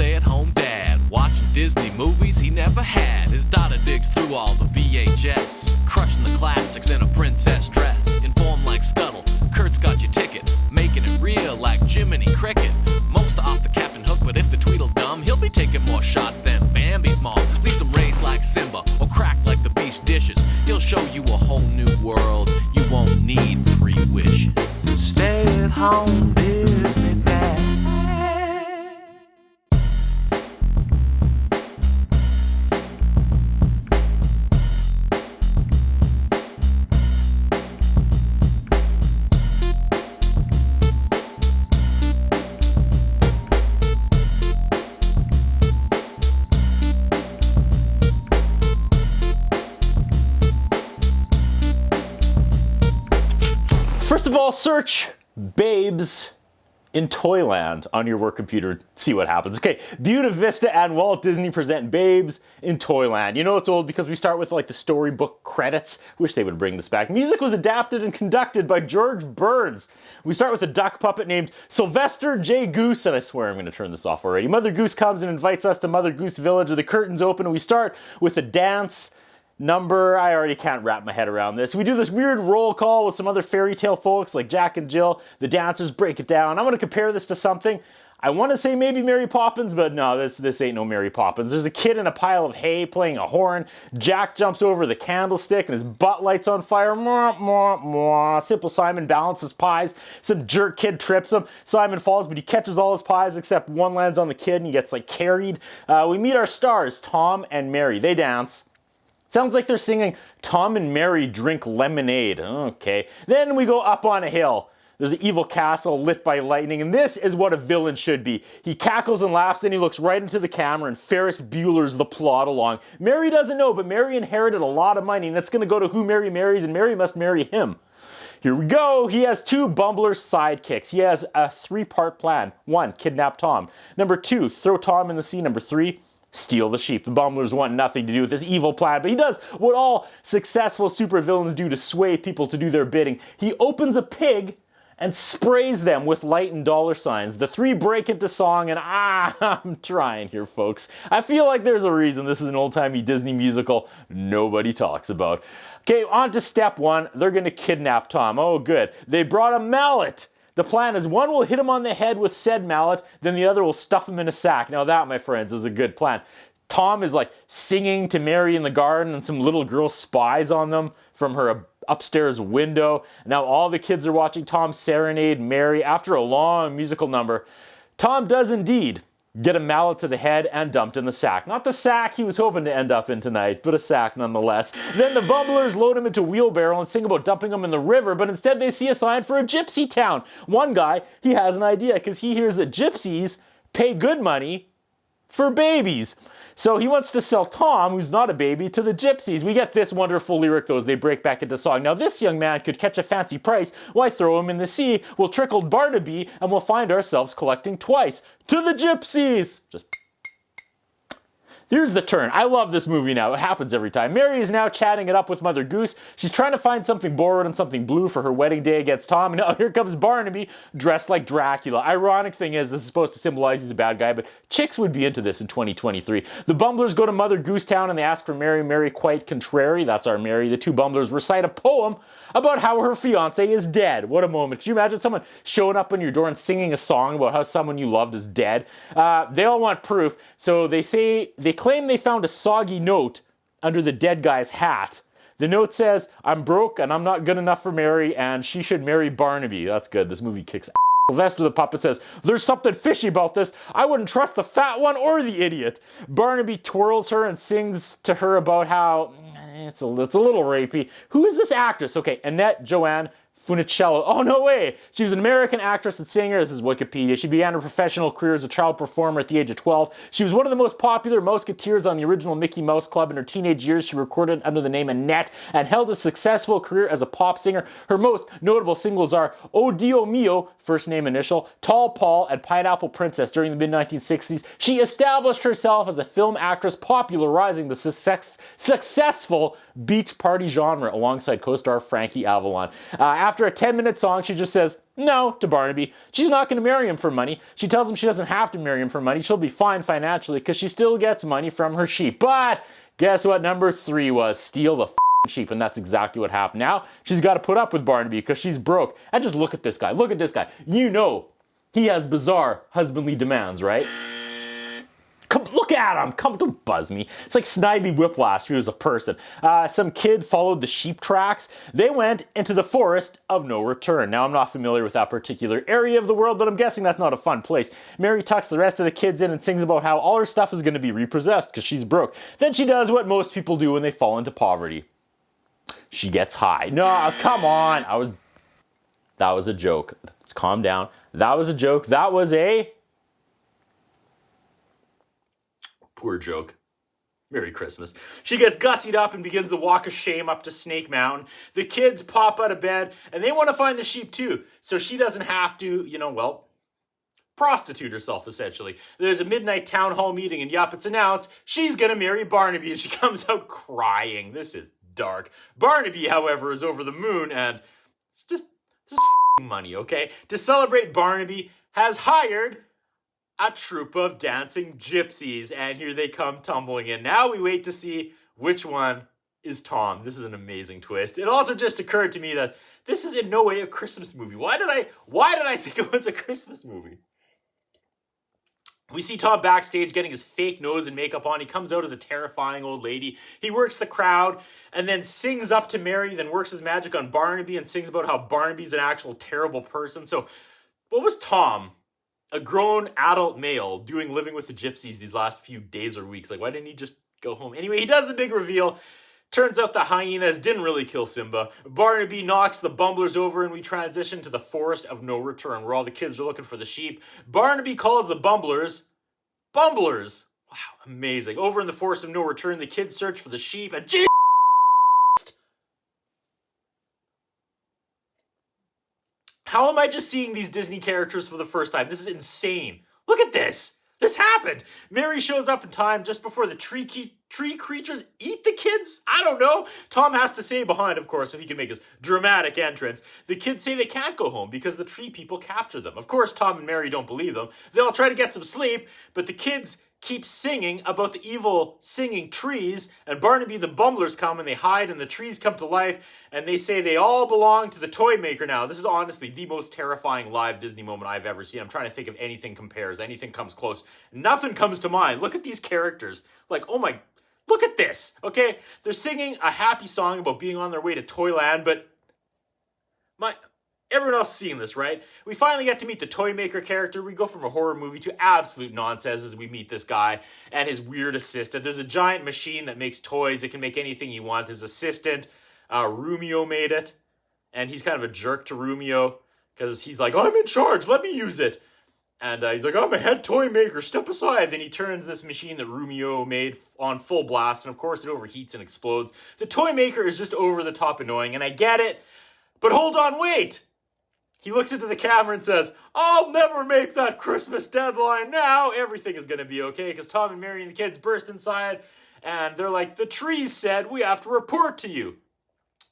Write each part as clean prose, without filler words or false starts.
stay-at-home dad, watching Disney movies he never had. His daughter digs through all the VHS, crushing the classics in a princess dress. Informed like Scuttle, Kurt's got your ticket, making it real like Jiminy Cricket. Most are off the Captain Hook, but if the Tweedledum, he'll be taking more shots than Bambi's mom. Leaves him raised like Simba, or cracked like the beach dishes. He'll show you a whole new world, you won't need pre-wishes. Stay-at-home Disney dad. First of all, search Babes in Toyland on your work computer. See what happens. Okay, Buena Vista and Walt Disney present Babes in Toyland. You know it's old because we start with like the storybook credits. Wish they would bring this back. Music was adapted and conducted by George Burns. We start with a duck puppet named Sylvester J. Goose, and I swear I'm going to turn this off already. Mother Goose comes and invites us to Mother Goose Village. The curtains open and we start with a dance number. I already can't wrap my head around this. We do this weird roll call with some other fairy tale folks like Jack and Jill. The dancers break it down. I'm going to compare this to something. I want to say maybe Mary Poppins, but no, this ain't no Mary Poppins. There's a kid in a pile of hay playing a horn. Jack jumps over the candlestick and his butt lights on fire. Mwah, mwah, mwah. Simple Simon balances pies. Some jerk kid trips him. Simon falls, but he catches all his pies except one lands on the kid and he gets like carried. We meet our stars, Tom and Mary. They dance. Sounds like they're singing Tom and Mary Drink Lemonade. Okay. Then we go up on a hill. There's an evil castle lit by lightning, and this is what a villain should be. He cackles and laughs, then he looks right into the camera, and Ferris Bueller's the plot along. Mary doesn't know, but Mary inherited a lot of money, and that's going to go to who Mary marries, and Mary must marry him. Here we go. He has two Bumbler sidekicks. He has a 3-part plan. 1, kidnap Tom. Number 2, throw Tom in the sea. Number 3, steal the sheep. The Bumblers want nothing to do with this evil plan, but he does what all successful supervillains do to sway people to do their bidding. He opens a pig and sprays them with light and dollar signs. The 3 break into song, and I'm trying here, folks. I feel like there's a reason this is an old-timey Disney musical nobody talks about. Okay, on to step 1. They're gonna kidnap Tom. Oh, good. They brought a mallet. The plan is one will hit him on the head with said mallet, then the other will stuff him in a sack. Now that, my friends, is a good plan. Tom is like singing to Mary in the garden and some little girl spies on them from her upstairs window. Now all the kids are watching Tom serenade Mary. After a long musical number, Tom does indeed get a mallet to the head and dumped in the sack. Not the sack he was hoping to end up in tonight, but a sack nonetheless. Then the Bumblers load him into a wheelbarrow and sing about dumping him in the river, but instead they see a sign for a gypsy town. One guy, he has an idea because he hears that gypsies pay good money for babies. So he wants to sell Tom, who's not a baby, to the gypsies. We get this wonderful lyric, though, as they break back into song. Now, this young man could catch a fancy price. Why throw him in the sea? We'll trickle Barnaby, and we'll find ourselves collecting twice. To the gypsies! Just... Here's the turn. I love this movie now. It happens every time. Mary is now chatting it up with Mother Goose. She's trying to find something borrowed and something blue for her wedding day against Tom. And now here comes Barnaby, dressed like Dracula. Ironic thing is, this is supposed to symbolize he's a bad guy, but chicks would be into this in 2023. The Bumblers go to Mother Goose Town and they ask for Mary. Mary, quite contrary. That's our Mary. The 2 Bumblers recite a poem about how her fiance is dead. What a moment. Could you imagine someone showing up on your door and singing a song about how someone you loved is dead? They all want proof, so they claim they found a soggy note under the dead guy's hat. The note says, I'm broke and I'm not good enough for Mary and she should marry Barnaby. That's good. This movie kicks ass. Sylvester the puppet says, there's something fishy about this. I wouldn't trust the fat one or the idiot. Barnaby twirls her and sings to her about how it's a little rapey. Who is this actress? Okay, Annette Joanne Funicello. Oh, no way. She was an American actress and singer. This is Wikipedia. She began her professional career as a child performer at the age of 12. She was one of the most popular Mouseketeers on the original Mickey Mouse Club. In her teenage years, she recorded under the name Annette and held a successful career as a pop singer. Her most notable singles are Oh Dio Mio, first name initial, Tall Paul, and Pineapple Princess. During the mid-1960s, she established herself as a film actress, popularizing the successful beach party genre alongside co-star Frankie Avalon. After a 10-minute song, she just says, No, to Barnaby. She's not going to marry him for money. She tells him she doesn't have to marry him for money. She'll be fine financially because she still gets money from her sheep. But guess what number 3 was? Steal the sheep. And that's exactly what happened. Now she's got to put up with Barnaby because she's broke. And just look at this guy. Look at this guy. You know he has bizarre husbandly demands, right? Come, look at him. Come, don't buzz me. It's like Snidely Whiplash if he was a person. Some kid followed the sheep tracks. They went into the forest of no return. Now, I'm not familiar with that particular area of the world, but I'm guessing that's not a fun place. Mary tucks the rest of the kids in and sings about how all her stuff is going to be repossessed because she's broke. Then she does what most people do when they fall into poverty. She gets high. No, come on. That was a joke. Calm down. That was a joke. That was a poor joke. Merry Christmas. She gets gussied up and begins the walk of shame up to Snake Mountain. The kids pop out of bed and they want to find the sheep too. So she doesn't have to, prostitute herself essentially. There's a midnight town hall meeting and yup, it's announced she's gonna marry Barnaby and she comes out crying. This is dark. Barnaby, however, is over the moon and it's just money, okay? To celebrate, Barnaby has hired a troop of dancing gypsies, and here they come tumbling in. Now we wait to see which one is Tom. This is an amazing twist. It also just occurred to me that this is in no way a Christmas movie. Why did I think it was a Christmas movie? We see Tom backstage getting his fake nose and makeup on. He comes out as a terrifying old lady. He works the crowd and then sings up to Mary, then works his magic on Barnaby and sings about how Barnaby's an actual terrible person. So what was Tom, a grown adult male, living with the gypsies these last few days or weeks? Like, why didn't he just go home? Anyway, he does the big reveal. Turns out the hyenas didn't really kill Simba. Barnaby knocks the bumblers over and we transition to the forest of no return where all the kids are looking for the sheep. Barnaby calls the bumblers. Wow, amazing. Over in the forest of no return, the kids search for the sheep and how am I just seeing these Disney characters for the first time? This is insane. Look at this. This happened. Mary shows up in time just before the tree creatures eat the kids? I don't know. Tom has to stay behind, of course, so he can make his dramatic entrance. The kids say they can't go home because the tree people captured them. Of course, Tom and Mary don't believe them. They all try to get some sleep, but the kids keep singing about the evil singing trees, and Barnaby the bumblers come and they hide and the trees come to life and they say they all belong to the toy maker now. This is honestly the most terrifying live Disney moment I've ever seen. I'm trying to think if anything compares, anything comes close. Nothing comes to mind. Look at these characters. Like, oh my, look at this, okay? They're singing a happy song about being on their way to Toyland, but everyone else is seeing this, right? We finally get to meet the toy maker character. We go from a horror movie to absolute nonsense as we meet this guy and his weird assistant. There's a giant machine that makes toys. It can make anything you want. His assistant, Romeo, made it. And he's kind of a jerk to Romeo because he's like, I'm in charge. Let me use it. And he's like, I'm a head toy maker. Step aside. Then he turns this machine that Romeo made on full blast. And of course, it overheats and explodes. The toy maker is just over the top annoying. And I get it. But hold on, wait. He looks into the camera and says, I'll never make that Christmas deadline now. Everything is going to be okay because Tom and Mary and the kids burst inside and they're like, the trees said we have to report to you.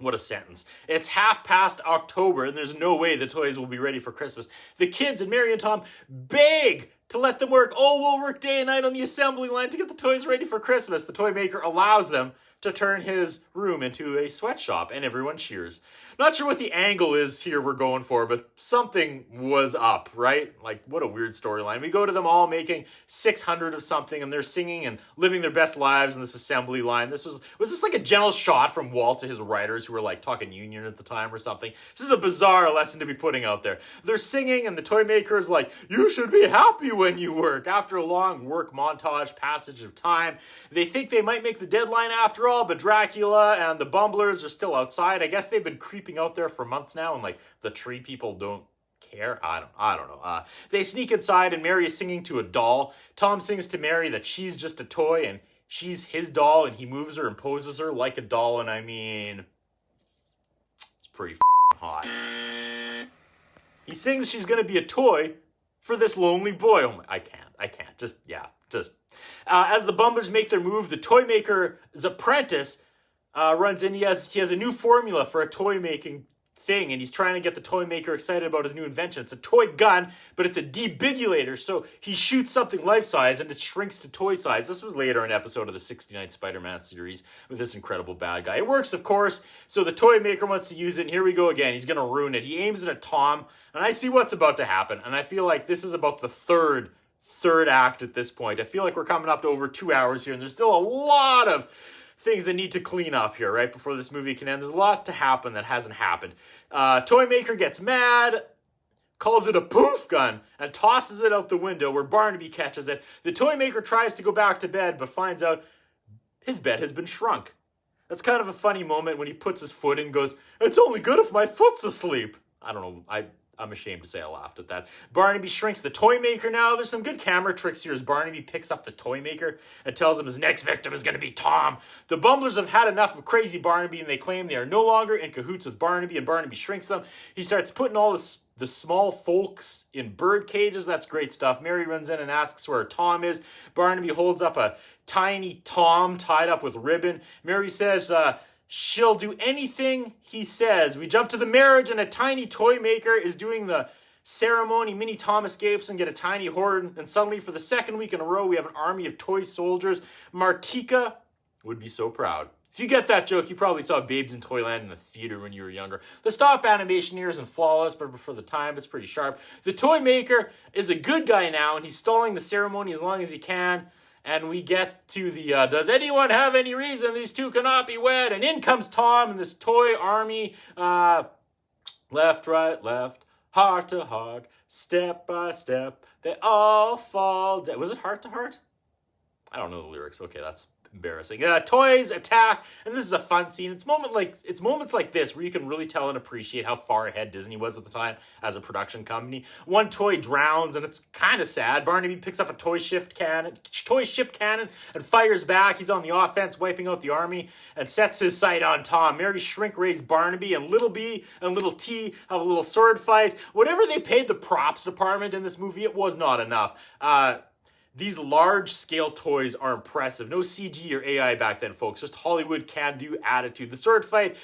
What a sentence. It's October and there's no way the toys will be ready for Christmas. The kids and Mary and Tom beg to let them work. Oh, we'll work day and night on the assembly line to get the toys ready for Christmas. The toy maker allows them to turn his room into a sweatshop and everyone cheers. Not sure what the angle is here we're going for, but something was up, right? Like, what a weird storyline. We go to them all making 600 of something, and they're singing and living their best lives in this assembly line. Was this like a gentle shot from Walt to his writers who were like talking union at the time or something? This is a bizarre lesson to be putting out there. They're singing, and the toy maker is like, you should be happy when you work. After a long work montage, passage of time, they think they might make the deadline after all, but Dracula and the bumblers are still outside. I guess they've been creeping out there for months now, and like the tree people don't care. I don't know. They sneak inside, and Mary is singing to a doll. Tom sings to Mary that she's just a toy, and she's his doll, and he moves her and poses her like a doll, and I mean, it's pretty hot. He sings she's gonna be a toy for this lonely boy. Oh my, I can't. Just. As the bumblers make their move, the toy maker's apprentice runs in. He has a new formula for a toy making thing, and he's trying to get the toy maker excited about his new invention. It's a toy gun, but it's a debigulator, so he shoots something life-size and it shrinks to toy size. This was later an episode of the 69 Spider-Man series with this incredible bad guy. It works, of course, so the toy maker wants to use it, and here we go again. He's going to ruin it. He aims it at Tom, and I see what's about to happen, and I feel like this is about the third act at this point. I feel like we're coming up to over 2 hours here, and there's still a lot of things that need to clean up here, right, before this movie can end. There's a lot to happen that hasn't happened. Toy maker gets mad, calls it a poof gun, and tosses it out the window where Barnaby catches it. The toy maker tries to go back to bed, but finds out his bed has been shrunk. That's kind of a funny moment when he puts his foot in and goes, "It's only good if my foot's asleep." I don't know, I'm ashamed to say I laughed at that. Barnaby shrinks the toy maker now. There's some good camera tricks here as Barnaby picks up the toy maker and tells him his next victim is going to be Tom. The Bumblers have had enough of crazy Barnaby, and they claim they are no longer in cahoots with Barnaby, and Barnaby shrinks them. He starts putting all the small folks in bird cages. That's great stuff. Mary runs in and asks where Tom is. Barnaby holds up a tiny Tom tied up with ribbon. Mary says, she'll do anything he says. We jump to the marriage, and a tiny toy maker is doing the ceremony. Mini Tom escapes and get a tiny horde, and suddenly for the second week in a row, we have an army of toy soldiers. Martika would be so proud. If you get that joke, you probably saw Babes in Toyland in the theater when you were younger. The stop animation here isn't flawless, but for the time, it's pretty sharp. The toy maker is a good guy now, and he's stalling the ceremony as long as he can. And we get to the, does anyone have any reason these two cannot be wed? And in comes Tom and this toy army. Left, right, left, heart to heart, step by step, they all fall down. Was it heart to heart? I don't know the lyrics. Okay, that's embarrassing. Toys attack, and this is a fun scene. It's moments like this where you can really tell and appreciate how far ahead Disney was at the time as a production company. One toy drowns, and it's kind of sad. Barnaby picks up a toy ship cannon, and fires back. He's on the offense, wiping out the army, and sets his sight on Tom. Mary shrink raised Barnaby, and Little B and Little T have a little sword fight. Whatever they paid the props department in this movie, it was not enough. These large-scale toys are impressive. No CG or AI back then, folks. Just Hollywood can-do attitude. The sword fight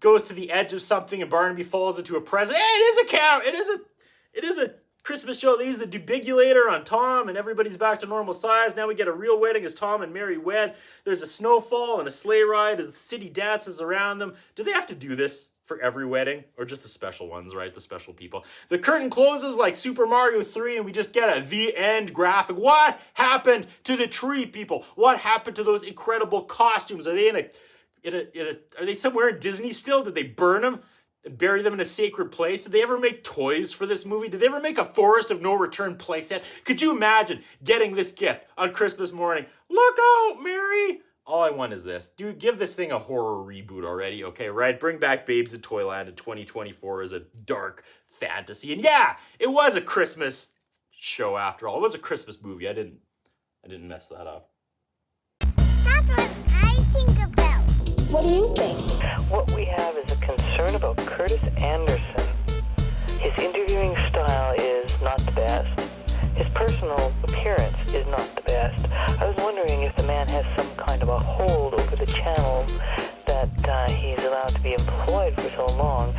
goes to the edge of something, and Barnaby falls into a present. Hey, it is a cow! It is a Christmas show. They use the debigulator on Tom, and everybody's back to normal size. Now we get a real wedding as Tom and Mary wed. There's a snowfall and a sleigh ride as the city dances around them. Do they have to do this for every wedding, or just the special ones, right? The special people. The curtain closes like Super Mario 3, and we just get a the end graphic. What happened to the tree people? What happened to those incredible costumes? Are they are they somewhere in Disney still? Did they burn them and bury them in a sacred place? Did they ever make toys for this movie? Did they ever make a Forest of No Return playset? Could you imagine getting this gift on Christmas morning? Look out, Mary! All I want is this. Dude, give this thing a horror reboot already, okay, right? Bring back Babes in Toyland in 2024 as a dark fantasy. And yeah, it was a Christmas show after all. It was a Christmas movie. I didn't mess that up. That's what I think about. What do you think? What we have is a concern about Curtis Anderson. His interviewing style is not the best. His personal appearance is not the best. I was wondering if the man has some kind of a hold over the channel that he's allowed to be employed for so long.